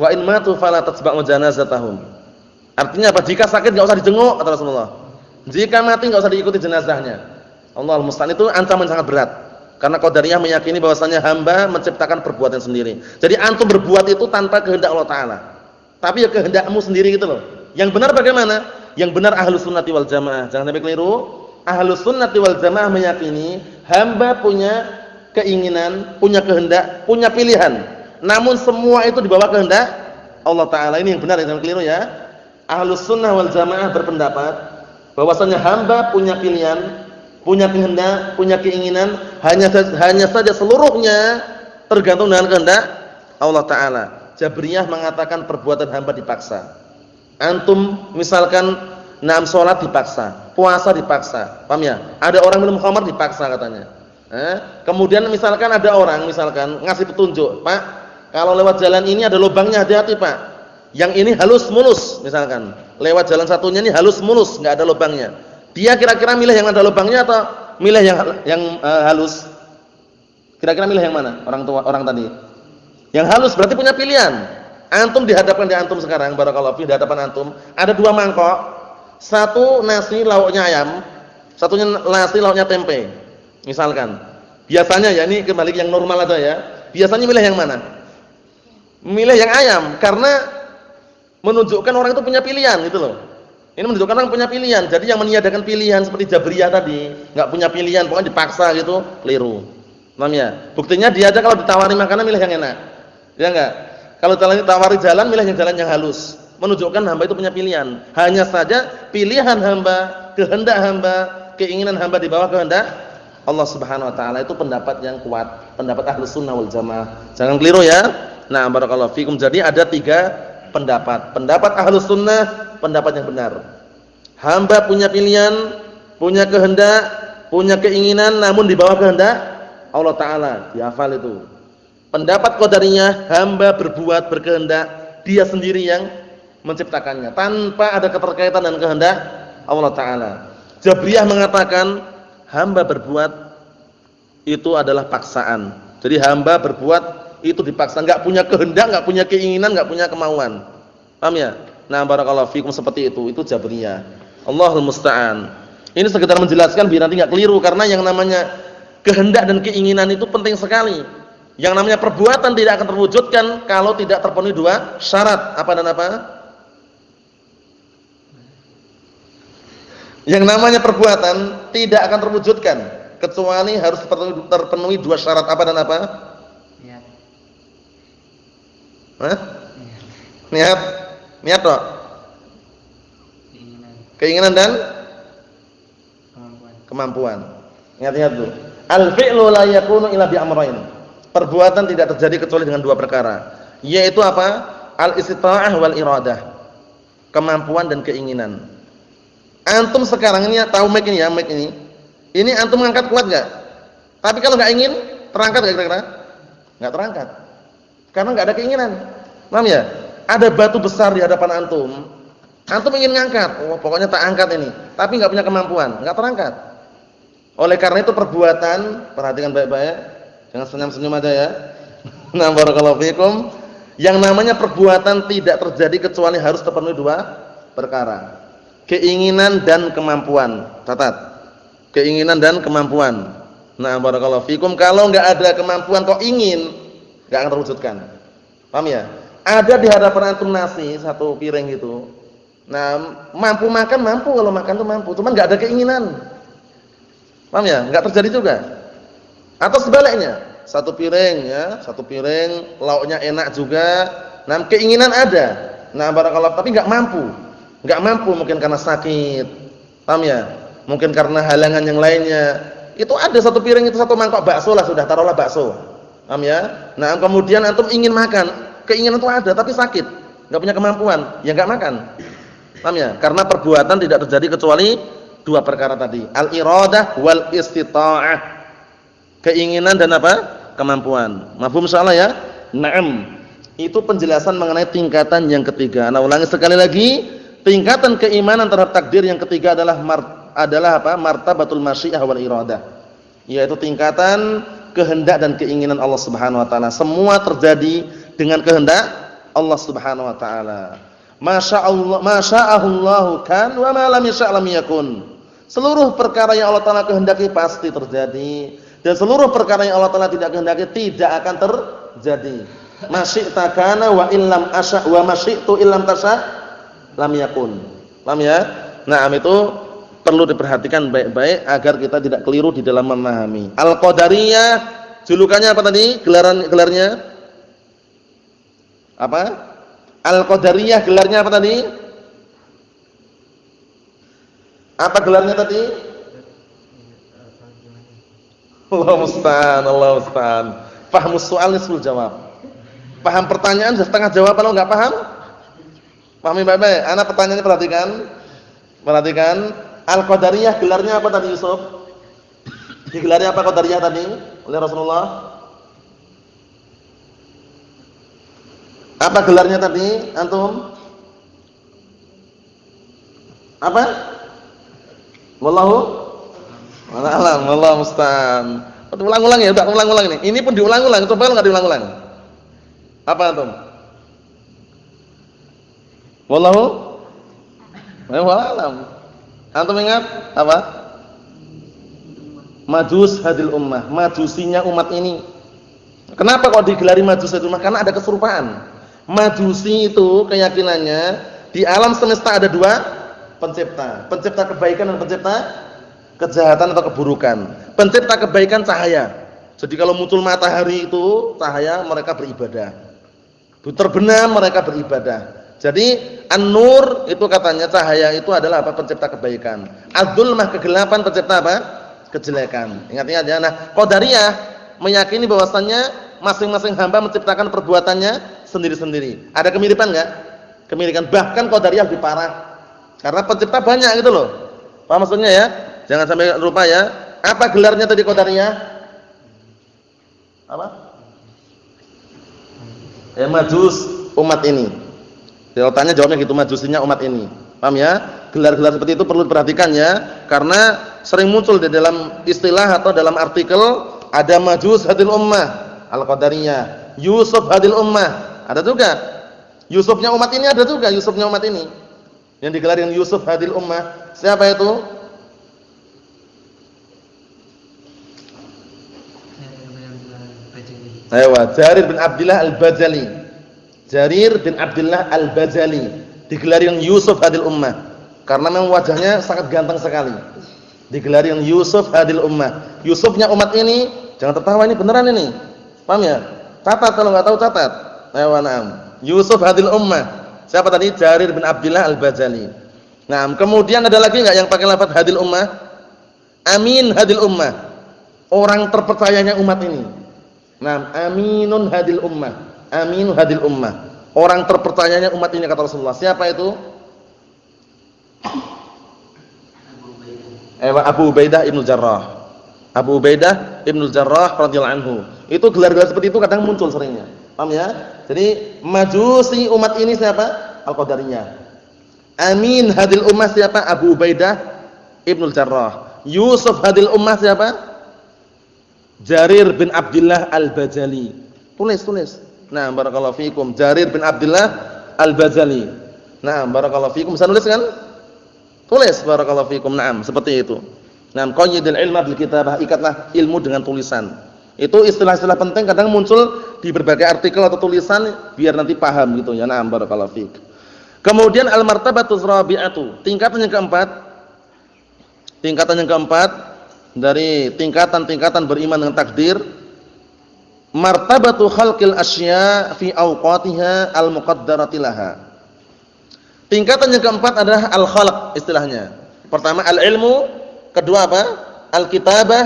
wa in matu fala tatba'u janazatahum. Artinya apa? Jika sakit enggak usah dijenguk kata Rasulullah. Jika mati enggak usah diikuti jenazahnya. Allahul musta'an, itu ancaman sangat berat. Karena Qadariyah meyakini bahwasanya hamba menciptakan perbuatan sendiri. Jadi antum berbuat itu tanpa kehendak Allah Ta'ala. Tapi ya kehendakmu sendiri gitu loh. Yang benar bagaimana? Yang benar Ahlus Sunnati wal Jamaah. Jangan sampai keliru. Ahlus Sunnati wal Jamaah meyakini hamba punya keinginan, punya kehendak, punya pilihan. Namun semua itu di bawah kehendak Allah Ta'ala. Ini yang benar, jangan keliru ya. Ahlus Sunnah wal Jamaah berpendapat bahwasanya hamba punya pilihan, punya kehendak, punya keinginan, hanya saja seluruhnya tergantung dengan kehendak Allah Ta'ala. Jabriyah mengatakan perbuatan hamba dipaksa. Antum misalkan sholat dipaksa, puasa dipaksa, paham ya? Ada orang minum khamar dipaksa katanya. Kemudian misalkan ada orang ngasih petunjuk, Pak, kalau lewat jalan ini ada lubangnya, hati-hati Pak. Yang ini halus mulus, misalkan lewat jalan satunya ini halus mulus, nggak ada lubangnya. Dia kira-kira milih yang ada lubangnya atau milih yang halus? Kira-kira milih yang mana? Orang tadi. Yang halus berarti punya pilihan. Antum dihadapkan di antum sekarang, barakallahu fi, di hadapan antum ada dua mangkok. Satu nasi lauknya ayam, satunya nasi lauknya tempe. Misalkan. Biasanya ya, ini kembali yang normal aja ya. Biasanya milih yang mana? Milih yang ayam karena menunjukkan orang itu punya pilihan gitu loh. Ini menunjukkan orang punya pilihan. Jadi yang meniadakan pilihan seperti Jabriyah tadi, enggak punya pilihan, pokoknya dipaksa gitu, keliru. Paham ya? Buktinya dia aja kalau ditawari makanan milih yang enak. Ya enggak? Kalau ditawari jalan milih yang jalan yang halus. Menunjukkan hamba itu punya pilihan. Hanya saja pilihan hamba, kehendak hamba, keinginan hamba di bawah kehendak Allah Subhanahu wa taala. Itu pendapat yang kuat, pendapat Ahlus Sunnah wal Jamaah. Jangan keliru ya. Nah, barakallahu fikum. Jadi ada 3 pendapat. Pendapat Ahlus Sunnah, pendapat yang benar. Hamba punya pilihan, punya kehendak, punya keinginan, namun di bawah kehendak Allah Ta'ala. Dihafal itu. Pendapat Qadariyah, hamba berbuat, berkehendak, dia sendiri yang menciptakannya, tanpa ada keterkaitan dan kehendak Allah Ta'ala. Jabriyah mengatakan hamba berbuat itu adalah paksaan. Jadi hamba berbuat itu dipaksa, enggak punya kehendak, enggak punya keinginan, enggak punya kemauan. Paham ya? Nah, barakallahu fikum, seperti itu Jabriyah. Allahul musta'an. Ini sekedar menjelaskan biar nanti enggak keliru, karena yang namanya kehendak dan keinginan itu penting sekali. Yang namanya perbuatan tidak akan terwujudkan kalau tidak terpenuhi 2 syarat. Apa dan apa? Yang namanya perbuatan tidak akan terwujudkan kecuali harus terpenuhi 2 syarat. Apa dan apa? Niat. Hah? Niat. Niat toh? Keinginan dan kemampuan. Ingat-ingat dulu. Al-fi'lu la yakunu illa bi amrayn. Perbuatan tidak terjadi kecuali dengan 2 perkara. Yaitu apa? Al-istita'ah wal iradah. Kemampuan dan keinginan. Antum sekarang ini tahu mic ini ya, mic ini. Ini antum ngangkat kuat enggak? Tapi kalau enggak ingin, terangkat enggak kira-kira? Enggak terangkat. Karena enggak ada keinginan. Paham ya? Ada batu besar di hadapan antum. Antum ingin ngangkat, pokoknya tak angkat ini, tapi enggak punya kemampuan, enggak terangkat. Oleh karena itu perbuatan, perhatikan baik-baik. Jangan senyum-senyum aja ya. Nah, barakallahu fikum. Yang namanya perbuatan tidak terjadi kecuali harus terpenuhi 2 perkara. Keinginan dan kemampuan. Catat. Keinginan dan kemampuan. Nah, barakallahu fikum. Kalau enggak ada kemampuan kok ingin, enggak akan terwujudkan. Paham ya? Ada di hadapan antum nasi 1 piring gitu. Nah, mampu makan, mampu, kalau makan tuh mampu, cuman enggak ada keinginan. Paham ya? Enggak terjadi juga. Atau sebaliknya, 1 piring ya, 1 piring lauknya enak juga, nah keinginan ada, Nah, barakallahu, tapi enggak mampu. Enggak mampu mungkin karena sakit. Paham ya? Mungkin karena halangan yang lainnya. Itu ada satu piring itu satu mangkok bakso lah sudah, taruhlah bakso. Paham ya? Nah, kemudian antum ingin makan, keinginan itu ada tapi sakit, enggak punya kemampuan, ya enggak makan. Paham ya? Karena perbuatan tidak terjadi kecuali dua perkara tadi, al-iradah wal istita'ah. Keinginan dan apa? Kemampuan. Mafhum insyaallah ya? Naam. Itu penjelasan mengenai tingkatan yang ketiga. Nah, ulangi sekali lagi, tingkatan keimanan terhadap takdir yang ketiga adalah apa? Martabatul masyiah wal iradah. Yaitu tingkatan kehendak dan keinginan Allah Subhanahu wa taala. Semua terjadi dengan kehendak Allah Subhanahu wa taala. Masyaallah, masya'ahullahu kan wa ma lam yasha' lam yakun. Seluruh perkara yang Allah taala kehendaki pasti terjadi, dan seluruh perkara yang Allah taala tidak kehendaki tidak akan terjadi. Masyi'ta kana wa illam asya' wa masyi'tu illam tasya' lam yakun. Paham ya? Nah, itu perlu diperhatikan baik-baik agar kita tidak keliru di dalam memahami. Al-Qadariyah julukannya apa tadi? Gelarnya apa? Al-Qadariyah gelarnya apa tadi? Apa gelarnya tadi? Allah musta'an, Allah musta'an. Fahamus soal nisful jawab. Paham pertanyaan sudah setengah jawab. Kalau enggak paham, pahami baik-baik. Ana pertanyaannya perhatikan. Perhatikan. Al-Qadariyah gelarnya apa tadi, Yusuf? Digelarnya apa Qadariyah tadi oleh Rasulullah? Apa gelarnya tadi, antum? Apa? Wallahu a'lam, wallahu musta'an. Ulang-ulang ya, udah ulang-ulang ini. Ini pun diulang-ulang, coba kalau enggak diulang-ulang. Apa antum? Wallahu a'lam. Antum ingat apa? Majus hadil ummah, majusinya umat ini. Kenapa kok digelari majus hadil ummah? Karena ada keserupaan. Majusi itu keyakinannya di alam semesta ada dua pencipta, pencipta kebaikan dan pencipta kejahatan atau keburukan. Pencipta kebaikan cahaya. Jadi kalau muncul matahari itu cahaya, mereka beribadah. Terbenam, mereka beribadah. Jadi an-nur itu katanya cahaya itu adalah apa? Pencipta kebaikan. Ad-dzulmah kegelapan pencipta apa? Kejelekan. Ingat-ingat ya. Nah, Qadariyah meyakini bahwasannya masing-masing hamba menciptakan perbuatannya sendiri-sendiri. Ada kemiripan enggak? Kemiripan. Bahkan Qadariyah lebih parah. Karena pencipta banyak gitu loh. Paham maksudnya ya? Jangan sampai lupa ya. Apa gelarnya tadi Qadariyah? Apa? Ya, majus umat ini. Kalau tanya jawabnya gitu, majusinya umat ini. Paham ya? Gelar-gelar seperti itu perlu diperhatikan ya, karena sering muncul di dalam istilah atau dalam artikel ada majus hadil ummah, Al-Qadariyah, Yusuf hadil ummah, ada juga. Yusufnya umat ini ada juga, Yusufnya umat ini. Yang digelar yang Yusuf hadil ummah, siapa itu? Ayo, Jarir bin Abdullah Al-Bajali. Jarir bin Abdullah Al-Bajali digelar yang Yusuf hadil ummah karena memang wajahnya sangat ganteng sekali. Digelar yang Yusuf hadil ummah. Yusufnya umat ini, jangan tertawa, ini beneran ini. Paham ya? Catat, kalau enggak tahu catat. Ayo, na'am. Yusuf hadil ummah. Siapa tadi? Jarir bin Abdullah Al-Bajali. Nah, kemudian ada lagi enggak yang pakai lafaz hadil ummah? Amin hadil ummah. Orang terpercayanya umat ini. Nah, aminun hadil ummah. Aminu hadil ummah. Orang terpercayanya umat ini kata Rasulullah. Siapa itu? Abu Ubaidah Ibnu Jarrah. Abu Ubaidah Ibnu Jarrah radhiyallahu anhu. Itu gelar-gelar seperti itu kadang muncul seringnya. Paham ya? Jadi majusi umat ini siapa? Al-Qadariyah. Amin hadil ummah siapa? Abu Ubaidah Ibnu Jarrah. Yusuf hadil ummah siapa? Jarir bin Abdullah Al-Bajali. Tulis. Nah, barakallahu fikum. Jarir bin Abdullah Al-Bajali. Nah, barakallahu fikum. Bisa nulis kan? Tulis, barakallahu fikum. Naam, seperti itu. Nah, qayyidul ilma bil kitabah, ikatlah ilmu dengan tulisan. Itu istilah-istilah penting kadang muncul di berbagai artikel atau tulisan biar nanti paham gitu ya. Naam, barakallahu fik. Kemudian al-martabatus rabi'atu, tingkatan yang keempat. Tingkatan yang keempat dari tingkatan-tingkatan beriman dengan takdir. Martabatu khalqil asya fi awqatiha al-muqaddarati laha. Tingkatan yang keempat adalah al-khalq istilahnya. Pertama al-ilmu, kedua apa? Al-kitabah,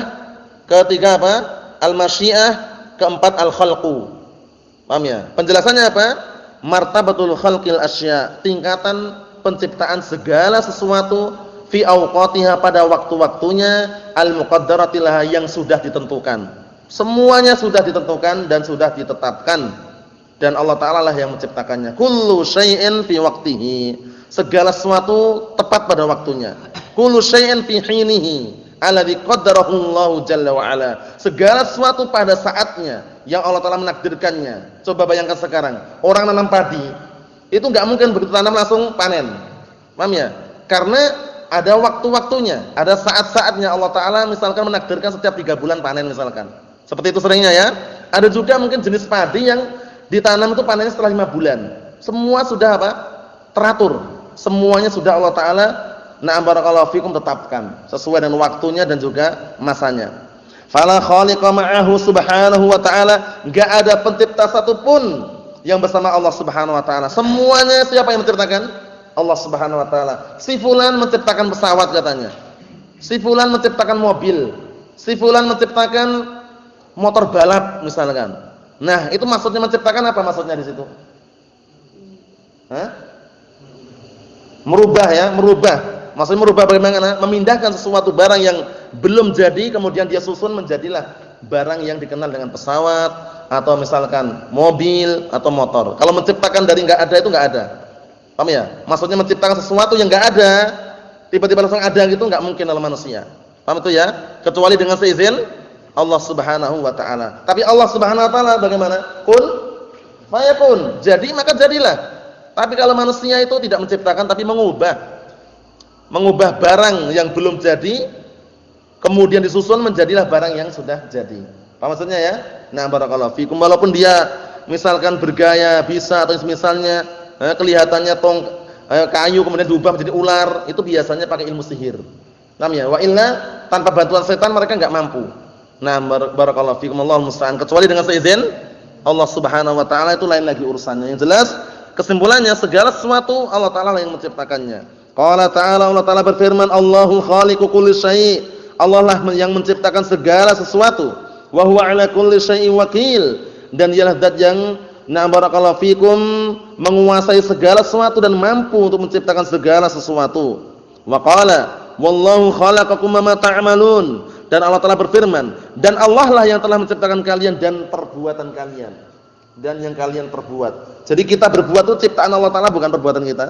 ketiga apa? Al-masyiah, keempat al-khalqu. Paham ya? Penjelasannya apa? Martabatul khalqil asya, tingkatan penciptaan segala sesuatu fi awqatiha pada waktu-waktunya al-muqaddarati laha yang sudah ditentukan. Semuanya sudah ditentukan dan sudah ditetapkan. Dan Allah Ta'ala lah yang menciptakannya. Kullu syai'in fi waqtihi. Segala sesuatu tepat pada waktunya. Kullu syai'in fi hinihi. Alladhi qaddarahu Allahu Jalla wa'ala. Segala sesuatu pada saatnya yang Allah Ta'ala menakdirkannya. Coba bayangkan sekarang. Orang nanam padi. Itu enggak mungkin begitu tanam langsung panen. Paham ya? Karena ada waktu-waktunya. Ada saat-saatnya Allah Ta'ala misalkan menakdirkan setiap 3 bulan panen misalkan. Seperti itu seringnya ya. Ada juga mungkin jenis padi yang ditanam itu panennya setelah 5 bulan. Semua sudah apa? Teratur. Semuanya sudah Allah Ta'ala barakallahu fikum tetapkan sesuai dengan waktunya dan juga masanya. Fala khaliqa ma'ahu subhanahu wa ta'ala. Enggak ada pencipta satupun yang bersama Allah Subhanahu wa ta'ala. Semuanya siapa yang menciptakan? Allah Subhanahu wa ta'ala. Si fulan menciptakan pesawat katanya. Si fulan menciptakan mobil. Si fulan menciptakan motor balap misalkan. Nah, itu maksudnya menciptakan apa maksudnya di situ? Hah? Merubah ya, merubah. Maksudnya merubah bagaimana? Memindahkan sesuatu barang yang belum jadi kemudian dia susun menjadilah barang yang dikenal dengan pesawat atau misalkan mobil atau motor. Kalau menciptakan dari enggak ada itu enggak ada. Paham ya? Maksudnya menciptakan sesuatu yang enggak ada, tiba-tiba langsung ada gitu enggak mungkin dalam manusia. Paham itu ya? Kecuali dengan seizin Allah Subhanahu wa ta'ala. Tapi Allah Subhanahu wa ta'ala bagaimana? Kun fayakun. Jadi maka jadilah. Tapi kalau manusia itu tidak menciptakan tapi mengubah barang yang belum jadi kemudian disusun menjadilah barang yang sudah jadi. Apa maksudnya ya? Nah, barakallahu fikum. Walaupun dia misalkan bergaya bisa atau misalnya kelihatannya kayu kemudian diubah menjadi ular, itu biasanya pakai ilmu sihir. Paham ya? Wa illa tanpa bantuan setan mereka enggak mampu. Nah, barakallahu fikum, Allahul musta'an. Kecuali dengan seizin Allah Subhanahu wa ta'ala, itu lain lagi urusannya. Yang jelas kesimpulannya segala sesuatu Allah Ta'ala yang menciptakannya. Qala ta'ala, Allah Ta'ala berfirman, Allahu khaliqu kulli syai'. Allah lah yang menciptakan segala sesuatu. Wa huwa 'ala kulli syai'in wakil. Dan dialah zat yang barakallahu fikum menguasai segala sesuatu dan mampu untuk menciptakan segala sesuatu. Wa qala wallahu khalaqakum ma ta'malun. Dan Allah Ta'ala berfirman, dan Allah lah yang telah menciptakan kalian dan perbuatan kalian. Dan yang kalian perbuat. Jadi kita berbuat itu ciptaan Allah Ta'ala, bukan perbuatan kita.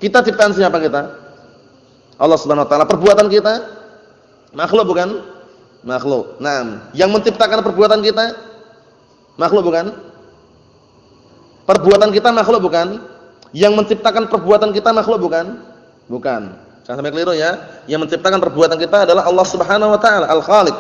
Kita ciptaan siapa kita? Allah Subhanahu wa ta'ala. Perbuatan kita makhluk bukan? Makhluk. Nah, yang menciptakan perbuatan kita makhluk bukan? Perbuatan kita makhluk bukan? Yang menciptakan perbuatan kita makhluk bukan? Bukan. Jangan sampai keliru ya. Yang menciptakan perbuatan kita adalah Allah Subhanahu wa ta'ala, Al-Khaliq.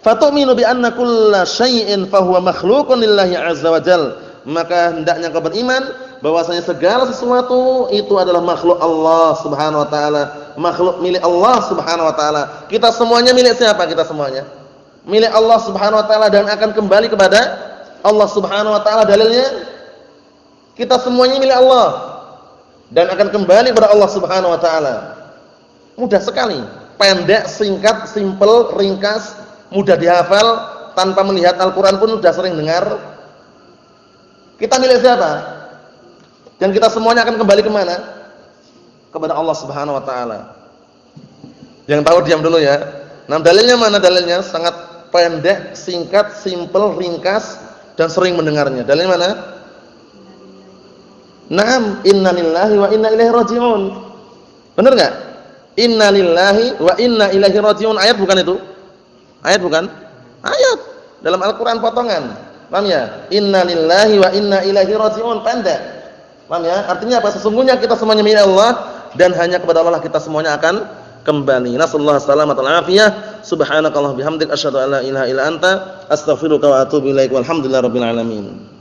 Fatu'minu bi anna kulla syai'in fahuwa makhluqun lillahi 'azza wa jalla. Maka hendaknya kau beriman bahwasanya segala sesuatu itu adalah makhluk Allah Subhanahu wa ta'ala, makhluk milik Allah Subhanahu wa ta'ala. Kita semuanya milik siapa? Kita semuanya milik Allah Subhanahu wa ta'ala dan akan kembali kepada Allah Subhanahu wa ta'ala. Dalilnya kita semuanya milik Allah dan akan kembali kepada Allah Subhanahu wa ta'ala. Mudah sekali, pendek, singkat, simpel, ringkas, mudah dihafal, tanpa melihat Al-Qur'an pun sudah sering dengar. Kita milik siapa? Dan kita semuanya akan kembali kemana? Kepada Allah Subhanahu wa ta'ala. Yang tahu diam dulu ya. Nah, dalilnya mana dalilnya? Sangat pendek, singkat, simpel, ringkas dan sering mendengarnya. Dalilnya mana? Naam, innalillahi wa inna ilaihi raji'un. Benar enggak? Innalillahi wa inna ilaihi raji'un. Ayat bukan itu? Ayat bukan? Ayat. Dalam Al-Qur'an potongan. Paham ya? Innalillahi wa inna ilaihi raji'un, pendek. Paham ya? Artinya apa? Sesungguhnya kita semuanya milik Allah dan hanya kepada Allah kita semuanya akan kembali. Nasallahu salamatan afiyah. Subhanakallahumma bihamdik asyhadu an la ilaha illa anta astaghfiruka wa atubu ilaik. Walhamdulillahirabbil alamin.